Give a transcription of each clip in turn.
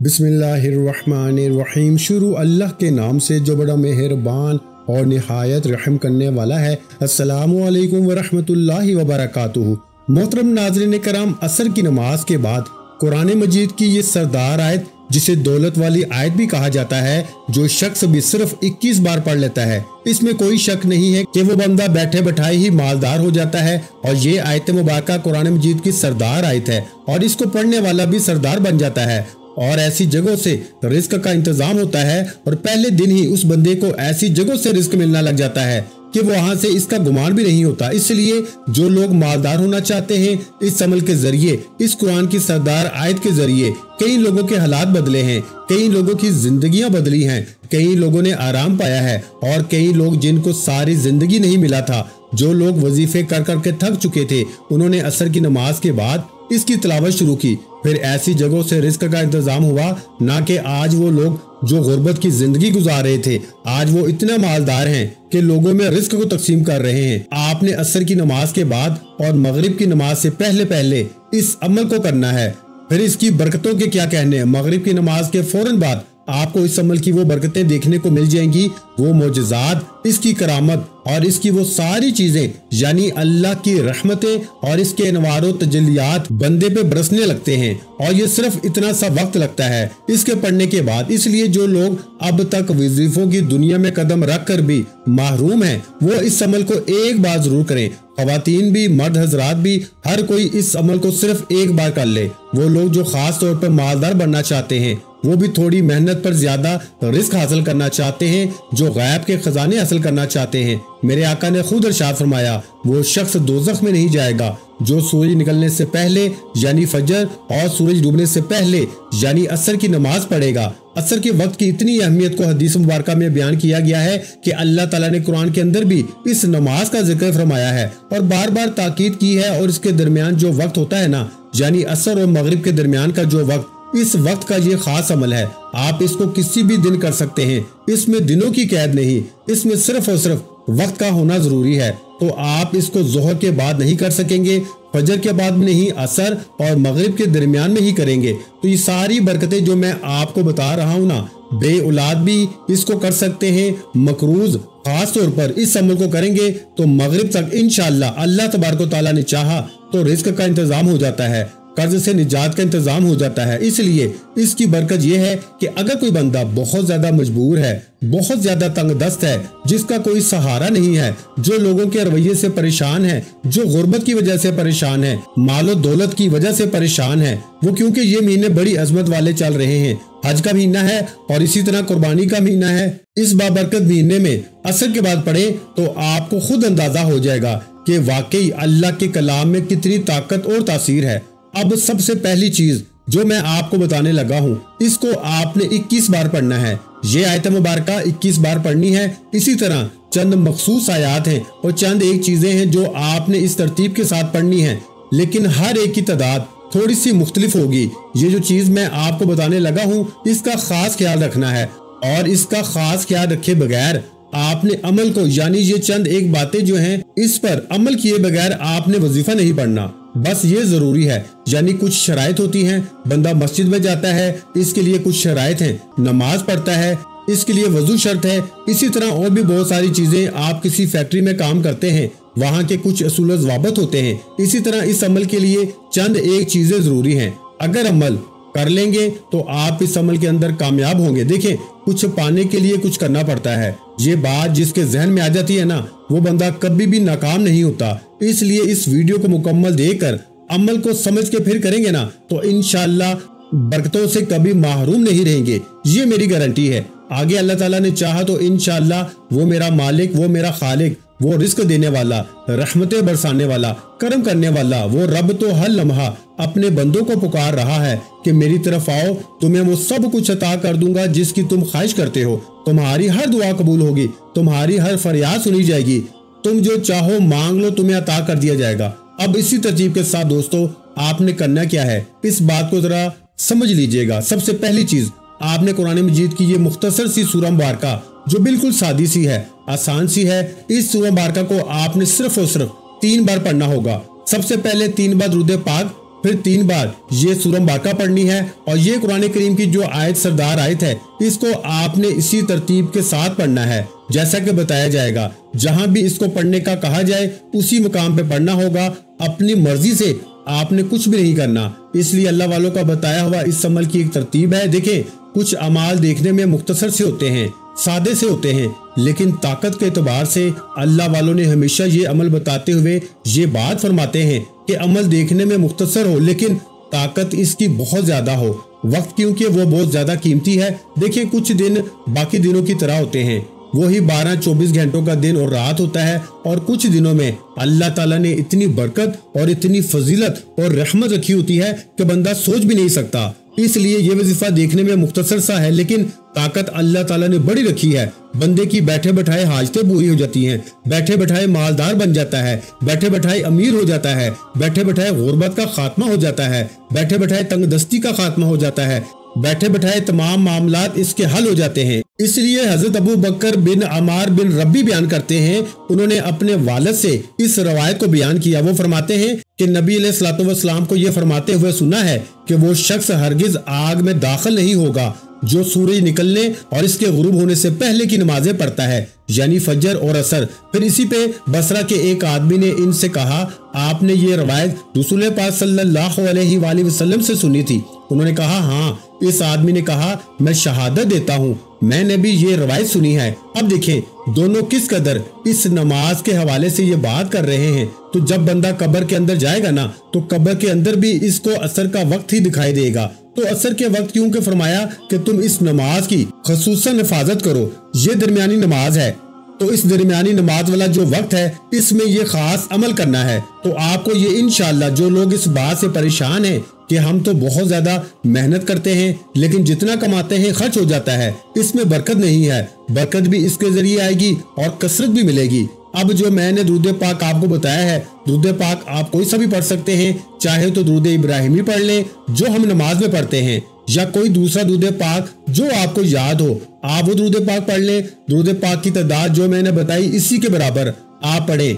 बिस्मिल्लाहिर्रहमानिर्रहीम। शुरू अल्लाह के नाम से जो बड़ा मेहरबान और निहायत रहम करने वाला है। अस्सलामु अलैकुम वरहमतुल्लाहि वबरकातुहू। मोहतरम नाज़रीन कराम, असर की नमाज के बाद कुरान मजीद की ये सरदार आयत, जिसे दौलत वाली आयत भी कहा जाता है, जो शख्स भी सिर्फ 21 बार पढ़ लेता है, इसमें कोई शक नहीं है कि वो बंदा बैठे बैठाए ही मालदार हो जाता है। और ये आयत मुबारका कुरान मजीद की सरदार आयत है और इसको पढ़ने वाला भी सरदार बन जाता है। और ऐसी जगहों से रिस्क का इंतजाम होता है और पहले दिन ही उस बंदे को ऐसी जगहों से रिस्क मिलना लग जाता है कि वहां से इसका गुमान भी नहीं होता। इसलिए जो लोग मालदार होना चाहते हैं, इस अमल के जरिए, इस कुरान की सरदार आयत के जरिए कई लोगों के हालात बदले हैं, कई लोगों की जिंदगियां बदली हैं, कई लोगों ने आराम पाया है और कई लोग जिनको सारी जिंदगी नहीं मिला था, जो लोग वजीफे कर करके थक चुके थे, उन्होंने असर की नमाज के बाद इसकी तिलावत शुरू की। फिर ऐसी जगहों से रिस्क का इंतजाम हुआ, ना कि आज वो लोग जो गुर्बत की जिंदगी गुजार रहे थे, आज वो इतना मालदार हैं कि लोगों में रिस्क को तकसीम कर रहे हैं। आपने असर की नमाज के बाद और मगरिब की नमाज से पहले पहले इस अमल को करना है। फिर इसकी बरकतों के क्या कहने, मगरिब की नमाज के फौरन बाद आपको इस अमल की वो बरकतें देखने को मिल जाएंगी, वो मोजज़ात, इसकी करामत और इसकी वो सारी चीजें, यानी अल्लाह की रहमतें और इसके अनवार तजल्लियात बंदे पे बरसने लगते हैं। और ये सिर्फ इतना सा वक्त लगता है इसके पढ़ने के बाद। इसलिए जो लोग अब तक वजीफों की दुनिया में कदम रख कर भी महरूम हैं, वो इस अमल को एक बार जरूर करें। ख़वातीन भी, मर्द हजरात भी, हर कोई इस अमल को सिर्फ एक बार कर ले। वो लोग जो खास तौर पर मालदार बनना चाहते हैं, वो भी थोड़ी मेहनत पर ज्यादा रिस्क हासिल करना चाहते हैं, जो गैब के खजाने हासिल करना चाहते हैं, मेरे आका ने खुद इरशाद फरमाया, वो शख्स दोज़ख में नहीं जाएगा जो सूरज निकलने से पहले यानी फजर और सूरज डूबने से पहले यानी असर की नमाज पढ़ेगा। असर के वक्त की इतनी अहमियत को हदीस मुबारका में बयान किया गया है कि अल्लाह ताला ने कुरान के अंदर भी इस नमाज का जिक्र फरमाया है और बार बार ताकीद की है। और इसके दरमियान जो वक्त होता है ना, यानी असर और मगरिब के दरमियान का जो वक्त, इस वक्त का ये खास अमल है। आप इसको किसी भी दिन कर सकते हैं, इसमें दिनों की कैद नहीं, इसमें सिर्फ और सिर्फ वक्त का होना जरूरी है। तो आप इसको जोहर के बाद नहीं कर सकेंगे, फजर के बाद भी नहीं, असर और मगरिब के दरमियान में ही करेंगे। तो ये सारी बरकतें जो मैं आपको बता रहा हूँ ना, बे औलाद भी इसको कर सकते हैं। मकरूज खास तौर पर इस अमल को करेंगे तो मगरिब तक इंशाअल्लाह अल्लाह तबारक व तआला ने चाहा तो रिस्क का इंतजाम हो जाता है, कर्ज से निजात का इंतजाम हो जाता है। इसलिए इसकी बरकत यह है कि अगर कोई बंदा बहुत ज्यादा मजबूर है, बहुत ज्यादा तंग दस्त है, जिसका कोई सहारा नहीं है, जो लोगों के रवैये से परेशान है, जो गुर्बत की वजह से परेशान है, मालो दौलत की वजह से परेशान है, वो क्योंकि ये महीने बड़ी अजमत वाले चल रहे हैं, हज का महीना है और इसी तरह कुर्बानी का महीना है, इस बाबरकत महीने में असर के बाद पढ़े तो आपको खुद अंदाजा हो जाएगा कि वाकई अल्लाह के कलाम में कितनी ताकत और तासीर है। अब सबसे पहली चीज जो मैं आपको बताने लगा हूँ, इसको आपने 21 बार पढ़ना है। ये आयत मुबारका 21 बार पढ़नी है। इसी तरह चंद मखसूस आयात हैं और चंद एक चीजें हैं जो आपने इस तरतीब के साथ पढ़नी है, लेकिन हर एक की तादाद थोड़ी सी मुख्तलिफ होगी। ये जो चीज मैं आपको बताने लगा हूँ, इसका खास ख्याल रखना है और इसका खास ख्याल रखे बगैर आपने अमल को, यानी ये चंद एक बातें जो हैं, इस पर अमल किए बगैर आपने वजीफा नहीं पढ़ना। बस ये जरूरी है, यानी कुछ शराइत होती हैं। बंदा मस्जिद में जाता है, इसके लिए कुछ शराइत हैं, नमाज पढ़ता है, इसके लिए वजू शर्त है। इसी तरह और भी बहुत सारी चीजें, आप किसी फैक्ट्री में काम करते हैं, वहाँ के कुछ असूल ज़वाबित होते हैं। इसी तरह इस अमल के लिए चंद एक चीजें जरूरी हैं। अगर अमल कर लेंगे तो आप इस अमल के अंदर कामयाब होंगे। देखें, कुछ पाने के लिए कुछ करना पड़ता है। ये बात जिसके जहन में आ जाती है ना, वो बंदा कभी भी नाकाम नहीं होता। इसलिए इस वीडियो को मुकम्मल देखकर अमल को समझ के फिर करेंगे ना, तो इंशाअल्लाह बरकतों से कभी महरूम नहीं रहेंगे। ये मेरी गारंटी है। आगे अल्लाह ताला ने चाहा तो इंशाअल्लाह वो मेरा मालिक, वो मेरा खालिक, वो रिस्क देने वाला, रहमतें बरसाने वाला, करम करने वाला, वो रब तो हर लम्हा अपने बंदों को पुकार रहा है कि मेरी तरफ आओ, तुम्हें वो सब कुछ अता कर दूंगा जिसकी तुम ख्वाहिश करते हो। तुम्हारी हर दुआ कबूल होगी, तुम्हारी हर फरियाद सुनी जाएगी, तुम जो चाहो मांग लो, तुम्हें अता कर दिया जाएगा। अब इसी तरतीब के साथ दोस्तों, आपने करना क्या है, इस बात को जरा समझ लीजिएगा। सबसे पहली चीज, आपने कुरान मजीद की ये मुख्तसर सी सूरह मुबारका, जो बिल्कुल सादी सी है, आसान सी है, इस सूरह मुबारका को आपने सिर्फ और सिर्फ 3 बार पढ़ना होगा। सबसे पहले 3 बार दुरूद पाक, फिर 3 बार ये सूरह बाका पढ़नी है और ये कुरान करीम की जो आयत सरदार आयत है इसको आपने इसी तरतीब के साथ पढ़ना है जैसा कि बताया जाएगा। जहां भी इसको पढ़ने का कहा जाए उसी मुकाम पे पढ़ना होगा। अपनी मर्जी से आपने कुछ भी नहीं करना। इसलिए अल्लाह वालों का बताया हुआ इस अमल की एक तरतीब है। देखें, कुछ अमाल देखने में मुख्तसर से होते हैं, सादे से होते हैं, लेकिन ताकत के एतबार से अल्लाह वालों ने हमेशा ये अमल बताते हुए ये बात फरमाते हैं कि अमल देखने में मुख्तसर हो लेकिन ताकत इसकी बहुत ज्यादा हो। वक्त क्योंकि वो बहुत ज्यादा कीमती है। देखिए, कुछ दिन बाकी दिनों की तरह होते हैं, वही 12-24 घंटों का दिन और रात होता है, और कुछ दिनों में अल्लाह ताला ने इतनी बरकत और इतनी फजीलत और रहमत रखी होती है कि बंदा सोच भी नहीं सकता। इसलिए ये वजीफा देखने में मुख्तसर सा है लेकिन ताकत अल्लाह ताला ने बड़ी रखी है। बंदे की बैठे बैठाए हाजतें पूरी हो जाती हैं, बैठे बैठाए मालदार बन जाता है, बैठे बैठाए अमीर हो जाता है, बैठे बैठाए गुर्बत का खात्मा हो जाता है, बैठे बैठाए तंगदस्ती का खात्मा हो जाता है, बैठे बैठाए तमाम मामलात इसके हल हो जाते हैं। इसलिए हजरत अबू बकर बिन अमार बिन रब्बी बयान करते हैं, उन्होंने अपने वालिद से इस रवायत को बयान किया। वो फरमाते हैं कि नबी अलैहिस्सलातु वस्सलाम को ये फरमाते हुए सुना है कि वो शख्स हरगिज आग में दाखिल नहीं होगा जो सूरज निकलने और इसके गुरूब होने से पहले की नमाजें पढ़ता है, यानी फजर और असर। फिर इसी पे बसरा के एक आदमी ने इनसे कहा, आपने ये रवायत रसूल पाक सल्लल्लाहु अलैहि वसल्लम से सुनी थी? उन्होंने कहा, हाँ। इस आदमी ने कहा, मैं शहादत देता हूँ, मैंने भी ये रवायत सुनी है। अब देखें, दोनों किस कदर इस नमाज के हवाले से ये बात कर रहे हैं। तो जब बंदा कब्र के अंदर जाएगा ना, तो कब्र के अंदर भी इसको असर का वक्त ही दिखाई देगा। तो असर के वक्त क्यों के फरमाया कि तुम इस नमाज की खसूसन हिफाजत करो, ये दरमियानी नमाज है। तो इस दरमियानी नमाज वाला जो वक्त है इसमें ये खास अमल करना है। तो आपको ये इंशाअल्लाह, जो लोग इस बात से परेशान हैं कि हम तो बहुत ज्यादा मेहनत करते हैं लेकिन जितना कमाते हैं खर्च हो जाता है, इसमें बरकत नहीं है, बरकत भी इसके जरिए आएगी और कसरत भी मिलेगी। अब जो मैंने दुरूद पाक आपको बताया है, दुरूद पाक आप कोई सा भी पढ़ सकते हैं, चाहे तो दुरूद इब्राहिमी पढ़ लें जो हम नमाज में पढ़ते हैं, या कोई दूसरा दुरूद पाक जो आपको याद हो आप वो दुरूद पाक पढ़ लें। दुरूद पाक की तादाद जो मैंने बताई इसी के बराबर आप पढ़ें।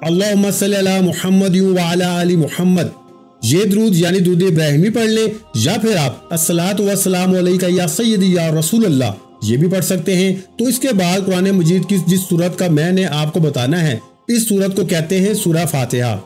अल्लाहुम्मा सल्ली अला मुहम्मद व अला आलि मुहम्मद, ये दुरूद यानी दुरूद इब्राहिमी पढ़ लें, या फिर आप अस्सलातु वस्सलामु अलैका या सय्यदी या रसूल अल्लाह ये भी पढ़ सकते हैं। तो इसके बाद कुरान मजीद की जिस सूरत का मैंने आपको बताना है, इस सूरत को कहते हैं सूरह फातिहा।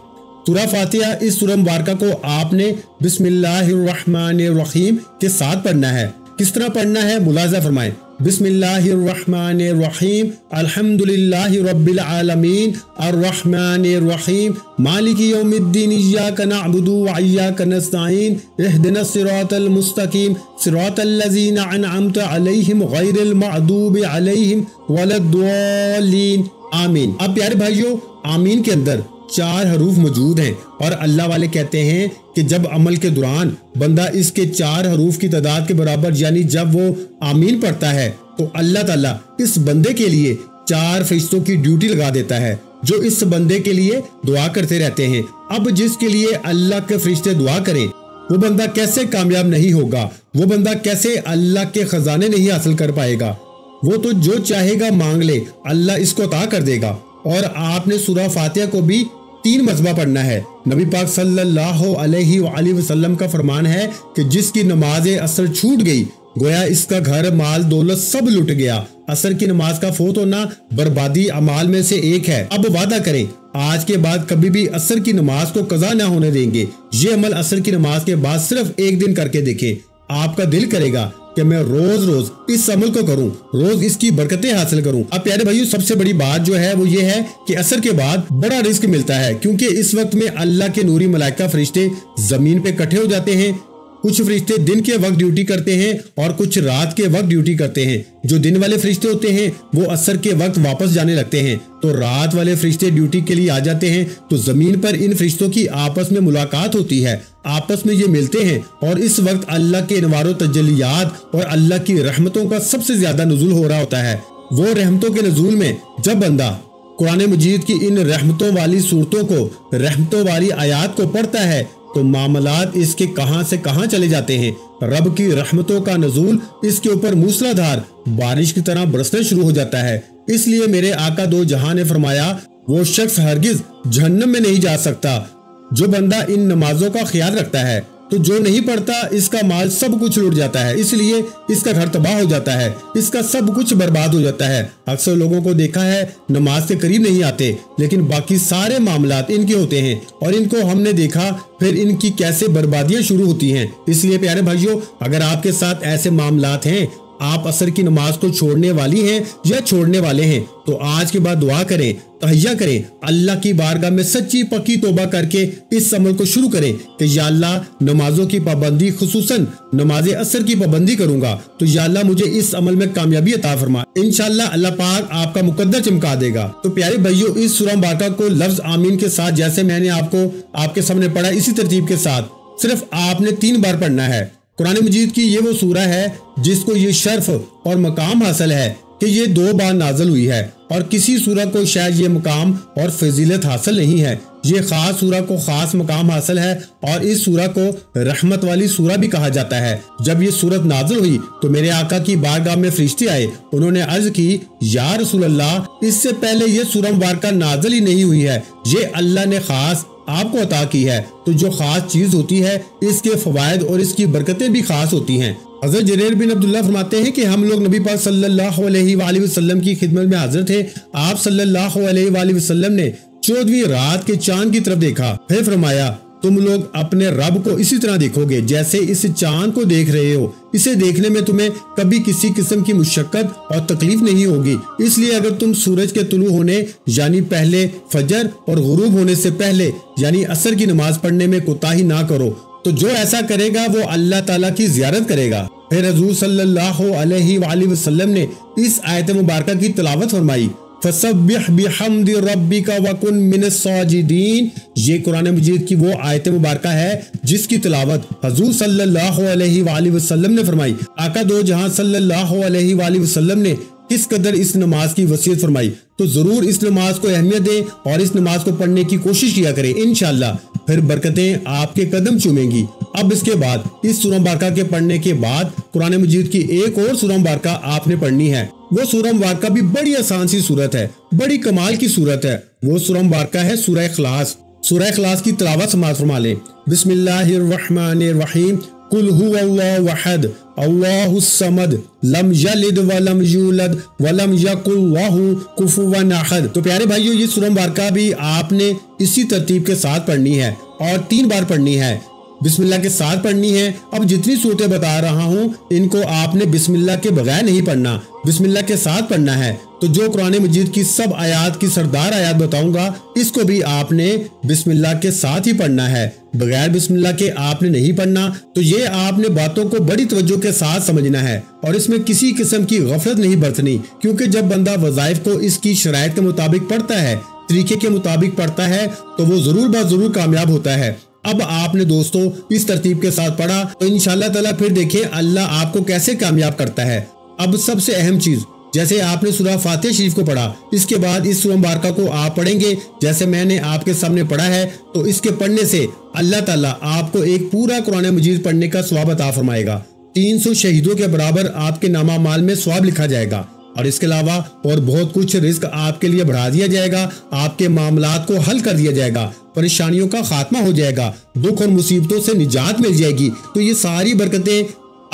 सूरह फातिहा, इस सूरह मुबारका को आपने बिस्मिल्लाहिर्रहमानिर्रहीम के साथ पढ़ना है। किस तरह पढ़ना है मुलाजा फरमाएं। बिस्मिल्लाहिर्रहमानिर्रहीम अल्हम्दुलिल्लाहि रब्बिल आलमीन अर्रहमानिर्रहीम मालिकी यौमिद्दीन इय्याका नअबुदु व इय्याका नस्तईन इहदिनस सिरातल मुस्तकीम सिरातल लज़ीना अनअमता अलैहिम गैरिल मग़दूबि अलैहिम वलद्दॉलीन आमीन। अब प्यारे भाइयों, आमीन के अंदर 4 हरूफ मौजूद हैं और अल्लाह वाले कहते हैं कि जब अमल के दौरान बंदा इसके 4 हरूफ की तादाद के बराबर यानी जब वो आमीन पढ़ता है तो अल्लाह ताला इस बंदे के लिए 4 फरिश्तों की ड्यूटी लगा देता है जो इस बंदे के लिए दुआ करते रहते हैं। अब जिसके लिए अल्लाह के फरिश्ते दुआ करें वो बंदा कैसे कामयाब नहीं होगा, वो बंदा कैसे अल्लाह के खजाने नहीं हासिल कर पाएगा। वो तो जो चाहेगा मांग ले, अल्लाह इसको अता कर देगा। और आपने सूरह फातिहा को भी 3 मरतबा पढ़ना है। नबी पाक सल्लल्लाहु अलैहि वसल्लम का फरमान है कि जिसकी नमाज असर छूट गई गोया इसका घर माल दौलत सब लुट गया। असर की नमाज का फौत होना बर्बादी अमाल में से एक है। अब वादा करें आज के बाद कभी भी असर की नमाज को कज़ा न होने देंगे। ये अमल असर की नमाज के बाद सिर्फ 1 दिन करके देखें, आपका दिल करेगा कि मैं रोज रोज इस अमल को करूं, रोज इसकी बरकतें हासिल करूं। अब प्यारे भाइयों, सबसे बड़ी बात जो है वो ये है कि असर के बाद बड़ा रिस्क मिलता है, क्योंकि इस वक्त में अल्लाह के नूरी मलाइका फरिश्ते जमीन पे इकट्ठे हो जाते हैं। कुछ फरिश्ते दिन के वक्त ड्यूटी करते हैं और कुछ रात के वक्त ड्यूटी करते हैं। जो दिन वाले फरिश्ते होते हैं वो असर के वक्त वापस जाने लगते हैं, तो रात वाले फरिश्ते ड्यूटी के लिए आ जाते हैं। तो जमीन पर इन फरिश्तों की आपस में मुलाकात होती है, आपस में ये मिलते हैं और इस वक्त अल्लाह के इनवारो तजल्लियात और अल्लाह की रहमतों का सबसे ज्यादा नुज़ूल हो रहा होता है। वो रहमतों के नुज़ूल में जब बंदा कुरान मजीद की इन रहमतों वाली सूरतों को, रहमतों वाली आयात को पढ़ता है तो मामलात इसके कहां से कहां चले जाते हैं। रब की रहमतों का नज़ूल इसके ऊपर मूसलाधार बारिश की तरह बरसना शुरू हो जाता है। इसलिए मेरे आका दो जहां ने फरमाया वो शख्स हरगिज जहन्नम में नहीं जा सकता, جو بندہ ان نمازوں کا خیال رکھتا ہے تو جو نہیں پڑھتا اس کا مال سب کچھ لوٹ جاتا ہے، اس لیے اس کا گھر تباہ ہو جاتا ہے، اس کا سب کچھ برباد ہو جاتا ہے۔ اکثر لوگوں کو دیکھا ہے نماز کے قریب نہیں آتے، لیکن باقی سارے معاملات ان کے ہوتے ہیں، اور ان کو ہم نے دیکھا پھر ان کی کیسے بربادیاں شروع ہوتی ہیں۔ اس لیے پیارے بھائیوں، اگر آپ کے ساتھ ایسے معاملات ہیں، آپ عصر کی نماز کو چھوڑنے والی ہیں یا چھوڑنے والے ہیں، تو آج کے بعد دعا کریں، تہیہ کریں، اللہ کی بارگاہ میں سچی پکی توبہ کر کے اس عمل کو شروع کریں کہ یا اللہ نمازوں کی پابندی، خصوصاً نماز عصر کی پابندی کروں گا، تو یا اللہ مجھے اس عمل میں کامیابی عطا فرما۔ انشاءاللہ اللہ پاک آپ کا مقدر چمکا دے گا۔ تو پیارے بھائیوں، اس سورہ مبارکہ کو لفظ آمین کے ساتھ جیسے میں نے آپ کے سامنے پڑھا، اسی ترتیب کے ساتھ صرف آپ نے 3 بار پڑھنا ہے۔ قرآن مجید کی یہ وہ سورہ ہے جس کو یہ شرف اور مقام حاصل ہے کہ یہ 2 بار نازل ہوئی ہے، اور کسی سورہ کو شاید یہ مقام اور فضیلت حاصل نہیں ہے۔ یہ خاص سورہ کو خاص مقام حاصل ہے، اور اس سورہ کو رحمت والی سورہ بھی کہا جاتا ہے۔ جب یہ سورت نازل ہوئی تو میرے آقا کی بارگاہ میں فرشتے آئے، انہوں نے عرض کی یا رسول اللہ، اس سے پہلے یہ سورہ مبارکہ نازل ہی نہیں ہوئی ہے، یہ اللہ نے خاص آپ کو عطا کی ہے۔ تو جو خاص چیز ہوتی ہے اس کے فوائد اور اس کی برکتیں بھی خاص ہوتی ہیں۔ حضرت جریر بن عبداللہ فرماتے ہیں کہ ہم لوگ نبی پاک صلی اللہ علیہ وآلہ وسلم کی خدمت میں حاضر تھے۔ آپ صلی اللہ علیہ وآلہ وسلم نے 14ویں رات کے چاند کی طرف دیکھا، پھر فرمایا تم لوگ اپنے رب کو اسی طرح دیکھو گے جیسے اس چاند کو دیکھ رہے ہو، اسے دیکھنے میں تمہیں کبھی کسی قسم کی مشقت اور تکلیف نہیں ہوگی۔ اس لیے اگر تم سورج کے طلوع ہونے یعنی پہلے فجر اور غروب ہونے سے پہلے یعنی عصر کی نماز پڑھنے میں کوتاہی نہ کرو تو جو ایسا کرے گا وہ اللہ تعالیٰ کی زیارت کرے گا۔ پھر حضور صلی اللہ علیہ وآلہ وسلم نے اس آیت مبارکہ کی تلاوت فرمائی، فَسَبِّحْ بِحَمْدِ رَبِّكَ وَكُن مِّنَ السَّاجِدِينَ۔ یہ قرآن مجید کی وہ آیت مبارکہ ہے جس کی تلاوت حضور صلی اللہ علیہ وآلہ وسلم نے فرمائی۔ آقا دو جہاں صلی اللہ علیہ وآلہ وسلم نے کس قدر اس نماز کی وصیت فرمائی، تو ضرور اس نماز کو اہمیت دیں اور اس نماز کو پڑھنے کی کوشش کیا کریں، انشاءاللہ پھر برکتیں آپ کے قدم چومیں گی۔ اب اس کے بعد اس سورہ مبارکہ کے پڑھنے کے بعد قرآن مجید کی ایک اور سورہ مبارکہ آپ نے پڑھنی ہے۔ وہ سورہ مبارکہ بھی بڑی آسان سی سورت ہے، بڑی کمال کی سورت ہے۔ وہ سورہ مبارکہ ہے سورہ اخلاص۔ سورہ اخلاص کی تلاوت سماعت فرما لیں۔ بسم اللہ الرحمن الرحیم، قل هو اللہ احد اللہ الصمد لم یلد ولم یولد ولم یکن لہ کفوا احد۔ تو پیارے بھائیو، یہ سورہ مبارکہ بھی آپ نے اسی ترتیب کے ساتھ پڑھنی ہے اور 3 بار پڑھنی ہے۔ بسم اللہ کے ساتھ پڑھنی ہے۔ اب جتنی صورتیں بتا رہا ہوں ان کو آپ نے بسم اللہ کے بغیر نہیں پڑھنا، بسم اللہ کے ساتھ پڑھنا ہے۔ تو جو قرآن مجید کی سب آیات کی سردار آیات بتاؤں گا اس کو بھی آپ نے بسم اللہ کے ساتھ ہی پڑھنا ہے، بغیر بسم اللہ کے آپ نے نہیں پڑھنا۔ تو یہ آپ نے باتوں کو بڑی توجہ کے ساتھ سمجھنا ہے اور اس میں کسی قسم کی غفلت نہیں برتنی، کیونکہ جب بندہ وظائف کو اس کی شرائط کے مطابق پڑھتا ہے، طریقے کے مطابق پڑھتا ہے، تو وہ ضرور ضرور کامیاب ہوتا ہے۔ اب آپ نے دوستو اس ترتیب کے ساتھ پڑھا تو انشاءاللہ تعالیٰ پھر دیکھیں اللہ آپ کو کیسے کامیاب کرتا ہے۔ اب سب سے اہم چیز، جیسے آپ نے سورہ فاتحہ شریف کو پڑھا، اس کے بعد اس سورہ مبارکہ کو آپ پڑھیں گے جیسے میں نے آپ کے سامنے پڑھا ہے، تو اس کے پڑھنے سے اللہ تعالیٰ آپ کو ایک پورا قرآن مجید پڑھنے کا ثواب عطا فرمائے گا۔ 300 شہیدوں کے برابر آپ کے نامہ مال میں ثواب لکھا جائے گا، اور اس کے علاوہ اور بہت کچھ رزق آپ کے لیے بڑھا دیا جائے گا، آپ کے معاملات کو حل کر دیا جائے گا، پریشانیوں کا خاتمہ ہو جائے گا، دکھ اور مصیبتوں سے نجات مل جائے گی۔ تو یہ ساری برکتیں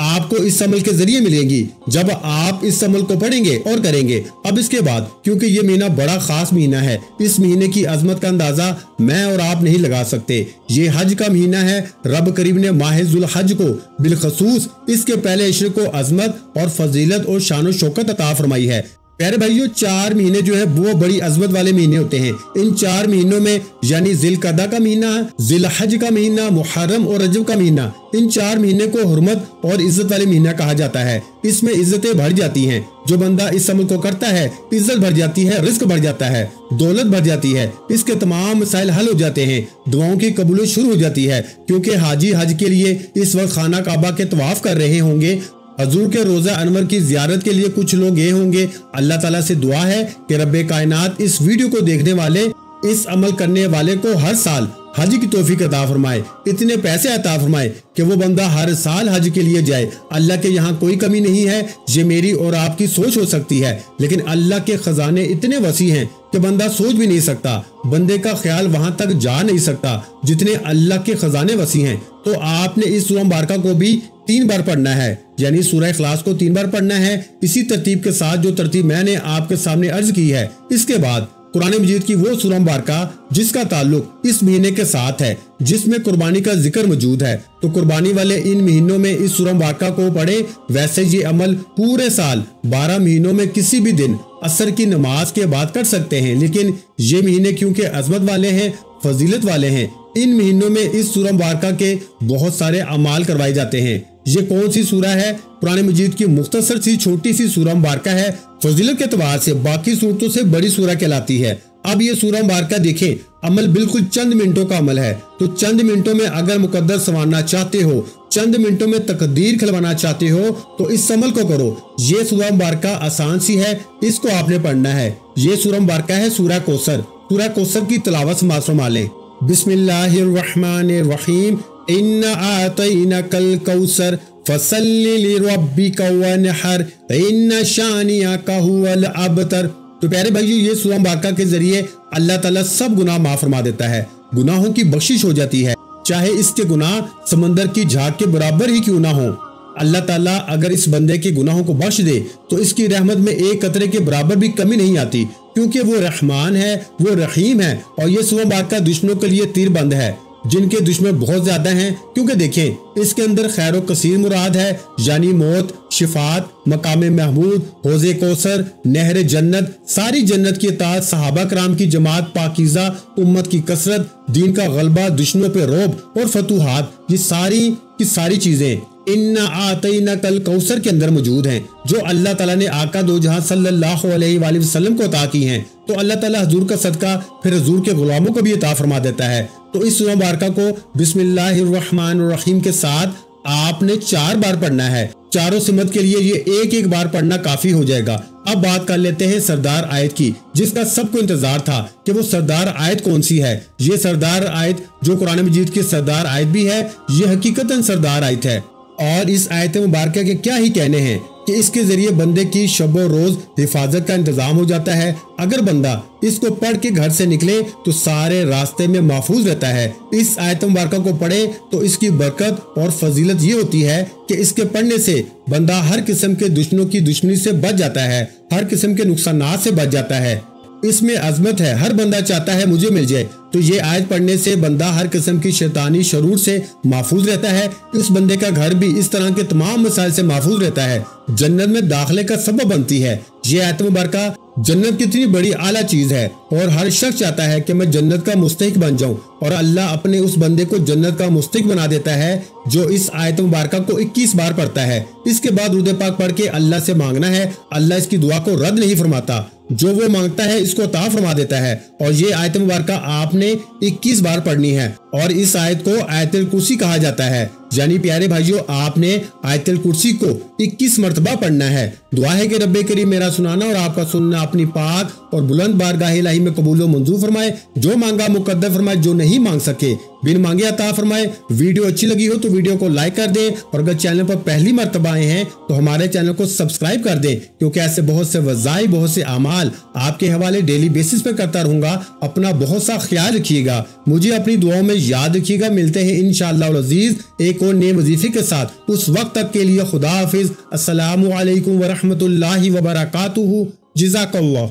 آپ کو اس عمل کے ذریعے ملیں گی جب آپ اس عمل کو پڑھیں گے اور کریں گے۔ اب اس کے بعد کیونکہ یہ مہینہ بڑا خاص مہینہ ہے، اس مہینے کی عظمت کا اندازہ میں اور آپ نہیں لگا سکتے۔ یہ حج کا مہینہ ہے، رب کریم نے ماہ ذوالحج کو بالخصوص اس کے پہلے عشر کو عظمت اور فضیلت اور شان و شوکت عطا فرمائی ہے۔ پیارے بھائیو، 4 مہینے جو ہے وہ بڑی عظمت والے مہینے ہوتے ہیں۔ ان 4 مہینوں میں یعنی ذی القعدہ کا مہینہ، ذی الحج کا مہینہ، محرم اور رجب کا مہینہ، ان 4 مہینے کو حرمت اور عزت والے مہینہ کہا جاتا ہے۔ اس میں عزتیں بڑھ جاتی ہیں، جو بندہ اس عمل کو کرتا ہے عزت بڑھ جاتی ہے، رزق بڑھ جاتا ہے، دولت بڑھ جاتی ہے، اس کے تمام مسائل حل ہو جاتے ہیں، دعاؤں کی قبولیت شروع ہو جاتی ہے، کیونکہ حاجی حج کے لیے اس وقت خانہ کعبہ کے طواف کر رہے ہوں گے، حضور کے روزہ انور کی زیارت کے لیے کچھ لوگ گئے ہوں گے۔ اللہ تعالیٰ سے دعا ہے کہ رب کائنات اس ویڈیو کو دیکھنے والے، اس عمل کرنے والے کو ہر سال حج की तौफीक अता फरमाए, इतने पैसे अता फरमाए कि वो बंदा हर साल हज के लिए जाए। अल्लाह के यहाँ कोई कमी नहीं है। ये मेरी और आपकी सोच हो सकती है, लेकिन अल्लाह के खजाने इतने वसी हैं कि बंदा सोच भी नहीं सकता। बंदे का ख्याल वहां तक जा नहीं सकता जितने अल्लाह के खजाने वसी हैं। तो आपने इस सूरह मुबारका को भी 3 बार पढ़ना है, यानी सूरह इखलास को 3 बार पढ़ना है, इसी तरतीब के साथ जो तरतीब मैंने आपके सामने अर्ज की है। इसके बाद कुरान मजीद की वो सूरह मुबारका जिसका ताल्लुक इस महीने के साथ है, जिसमें कुर्बानी का जिक्र मौजूद है, तो कुर्बानी वाले इन महीनों में इस सूरह मुबारका को पढ़े। वैसे ये अमल पूरे साल 12 महीनों में किसी भी दिन असर की नमाज के बाद कर सकते हैं, लेकिन ये महीने क्योंकि अजमत वाले हैं, फजीलत वाले हैं, इन महीनों में इस सूरह मुबारका के बहुत सारे अमाल करवाए जाते हैं। ये कौन सी सूरह है? कुरान मजीद की मुख्तसर सी छोटी सी सूरह मुबारका है। फजीलत के एतबार से बाकी सूरतों से बड़ी सूरह कहलाती है। अब ये सूरह मुबारका देखें, अमल बिल्कुल चंद मिनटों का अमल है। तो चंद मिनटों में अगर मुकद्दर संवारना चाहते हो, चंद मिनटों में तकदीर खिलवाना चाहते हो, तो इस अमल को करो। ये सूरह मुबारका आसान सी है, इसको आपने पढ़ना है। ये सूरह मुबारका है सूरह कौसर। सूरह कौसर की तिलावत समाअत फरमा लें। बिस्मिल्लाहिर्रहमानिर्रहीम, इन्ना आतैनाकल कौसर फसल्लि लिरब्बिका वनहर इन्ना शानिअका हुवल अबतर। तो प्यारे भाइयों, ये सूरह मुबारका के जरिए अल्लाह ताला सब गुनाह माफ फरमा देता है, गुनाहों की बख्शिश हो जाती है, चाहे इसके गुनाह समंदर की झाग के बराबर ही क्यों ना हो। अल्लाह ताला अगर इस बंदे के गुनाहों को बख्श दे तो इसकी रहमत में एक कतरे के बराबर भी कमी नहीं आती, क्योंकि वो रहमान है, वो रहीम है। और ये सूरह मुबारका दुश्मनों के लिए तीर बंद है, जिनके दुश्मन बहुत ज्यादा हैं, क्योंकि देखें इसके अंदर खैर व कसीर मुराद है, यानी मौत, शिफात, मकाम महमूद, हौज़े कौसर, नहर जन्नत, सारी जन्नत की इताअत, सहाबा कराम की जमात पाकीज़ा, उम्मत की कसरत, दीन का गलबा, दुश्मनों पे रौब और फतूहात, ये सारी की सारी चीजें इन्ना आतैनाकल कौसर के अंदर मौजूद हैं, जो अल्लाह ताला ने आका दो जहां सल्लल्लाहु अलैहि वसल्लम को अता की हैं। तो अल्लाह ताला हुजूर का सदका फिर हुजूर के गुलामों को भी अता फरमा देता है। तो इस सूरह मुबारका को बिस्मिल्लाहिर्रहमानिर्रहीम के साथ आपने 4 बार पढ़ना है। चारों सिमत के लिए ये एक बार पढ़ना काफी हो जाएगा। अब बात कर लेते हैं सरदार आयत की, जिसका सबको इंतजार था कि वो सरदार आयत कौन सी है। ये सरदार आयत जो कुरान मजीद की सरदार आयत भी है, ये हकीकतन सरदार आयत है। और इस आयत मुबारका के क्या ही कहने हैं कि इसके जरिए बंदे की शब रोज हिफाजत का इंतजाम हो जाता है। अगर बंदा इसको पढ़ के घर से निकले तो सारे रास्ते में महफूज रहता है। इस आयत मुबारका को पढ़े तो इसकी बरकत और फजीलत ये होती है कि इसके पढ़ने से बंदा हर किस्म के दुश्मनों की दुश्मनी से बच जाता है, हर किस्म के नुकसानात से बच जाता है। इसमें अजमत है, हर बंदा चाहता है मुझे मिल जाए। तो ये आयत पढ़ने से बंदा हर किस्म की शैतानी शरूर से महफूज रहता है। इस बंदे का घर भी इस तरह के तमाम मसाइल से महफूज रहता है, जन्नत में दाखिले का सबब बनती है। ये आयत मुबारका जन्नत कितनी बड़ी आला चीज है और हर शख्स चाहता है कि मैं जन्नत का मुस्तहिक बन जाऊं, और अल्लाह अपने उस बंदे को जन्नत का मुस्तहिक बना देता है जो इस आयत मुबारका को 21 बार पढ़ता है। इसके बाद दुरूद पाक पढ़ के अल्लाह से मांगना है। अल्लाह इसकी दुआ को रद्द नहीं फरमाता, जो वो मांगता है इसको अता फरमा देता है। और ये आयत मुबारका आपने 21 बार पढ़नी है, और इस आयत को आयतुल कुर्सी कहा जाता है। यानी प्यारे भाइयों, आपने आयतुल कुर्सी को 21 मरतबा पढ़ना है। दुआ है कि रब्बे करीम मेरा सुनाना और आपका सुनना अपनी पाक और बुलंद बारगाह इलाही में कबूल व मंजूर फरमाए। जो मांगा मुकद्दर फरमाए, जो नहीं मांग सके बिन मांगे अता फरमाए। वीडियो अच्छी लगी हो तो वीडियो को लाइक कर दें, और अगर चैनल पर पहली मरतबा आए हैं तो हमारे चैनल को सब्सक्राइब कर दें, क्योंकि ऐसे बहुत से वज़ाई, बहुत से अमाल आपके हवाले डेली बेसिस पे करता रहूंगा। अपना बहुत सा ख्याल रखिएगा, मुझे अपनी दुआओं में याद रखिएगा। मिलते हैं इंशाअल्लाह अज़ीज़ एक और नए वजीफे के साथ। उस वक्त तक के लिए खुदा हाफिज। अस्सलामु अलैकुम व रहमतुल्लाहि व बरकातुहू। जज़ाकल्लाह।